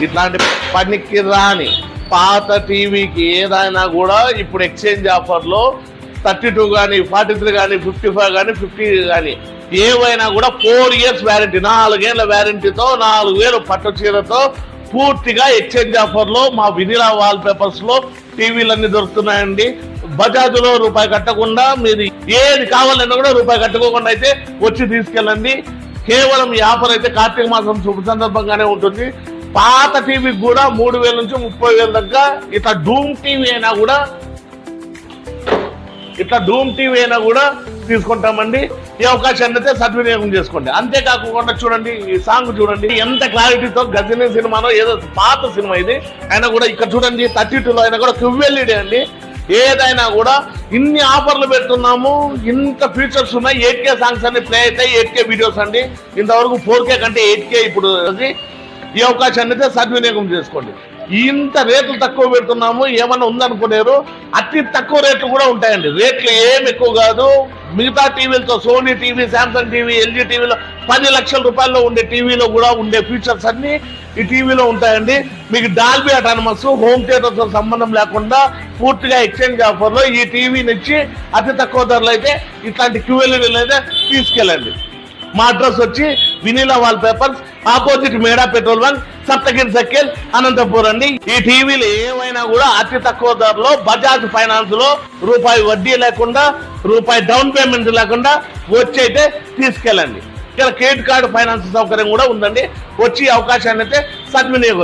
ఇట్లాంటి పనికి రాని పాత టీవీకి ఏదైనా కూడా ఇప్పుడు ఎక్స్చేంజ్ ఆఫర్లో 32 కానీ 43 కానీ 55 కానీ 50 కానీ ఏవైనా కూడా 4 years వ్యారంటీ, 4 ఏళ్ల వ్యారంటీతో 4000 పట్టు చీరతో పూర్తిగా ఎక్స్చేంజ్ ఆఫర్లో మా వినిలా వాల్ పేపర్స్ లో టీవీలన్నీ దొరుకుతున్నాయండి. బజాజ్లో రూపాయి కట్టకుండా మీరు ఏది కావాలన్నా కూడా రూపాయి కట్టుకోకుండా అయితే వచ్చి తీసుకెళ్ళండి. కేవలం ఈ ఆఫర్ అయితే కార్తీక మాసం శుభ సందర్భంగానే ఉంటుంది. పాత టీవీకి కూడా 3000 నుంచి 30,000 దాకా ఇట్లా డూమ్ టీవీ అయినా కూడా తీసుకుంటామండి. ఈ అవకాశాన్ని అయితే సద్వినియోగం చేసుకోండి. అంతేకాకుండా చూడండి, ఈ సాంగ్ చూడండి ఎంత క్లారిటీతో, గజనీ సినిమాలో ఏదో పాత సినిమా ఇది అయినా కూడా ఇక్కడ చూడండి 32లో అయినా కూడా QLED అండి. ఏదైనా కూడా ఇన్ని ఆఫర్లు పెడుతున్నాము, ఇంత ఫీచర్స్ ఉన్నాయి. 8K సాంగ్స్ అన్ని ప్లే అవుతాయి, 8K వీడియోస్ అండి. ఇంతవరకు 4K కంటే 8K ఇప్పుడు. ఈ అవకాశాన్ని అయితే సద్వినియోగం చేసుకోండి. ఇంత రేట్లు తక్కువ పెడుతున్నాము, ఏమన్నా ఉందనుకునేరు, అతి తక్కువ రేట్లు కూడా ఉంటాయండి. రేట్లు ఏం ఎక్కువ కాదు. మిగతా టీవీలతో Sony TV, Samsung TV, LG టీవీలో 10 లక్షల రూపాయల్లో ఉండే టీవీలో కూడా ఉండే ఫీచర్స్ అన్ని ఈ టీవీలో ఉంటాయండి. మీకు డాల్బీ అటానమస్, హోమ్ థియేటర్తో సంబంధం లేకుండా పూర్తిగా ఎక్స్చేంజ్ ఆఫర్లో ఈ టీవీని ఇచ్చి అతి తక్కువ ధరలు అయితే ఇట్లాంటి QLEDలు అయితే తీసుకెళ్ళండి. మా అడ్రస్ వచ్చి వినిలా వాల్ పేపర్స్, ఆపోజిట్ మేడా petrol bunk, Saptagiri circle, Anantapur అండి. ఈ టీవీలు ఏమైనా కూడా అతి తక్కువ ధరలో బజాజ్ ఫైనాన్స్ లో రూపాయి వడ్డీ లేకుండా, రూపాయి డౌన్ పేమెంట్ లేకుండా వచ్చి అయితే తీసుకెళ్ళండి. ఇక్కడ క్రెడిట్ కార్డు ఫైనాన్స్ సౌకర్యం కూడా ఉందండి. వచ్చి అవకాశాన్ని అయితే సద్వినియోగం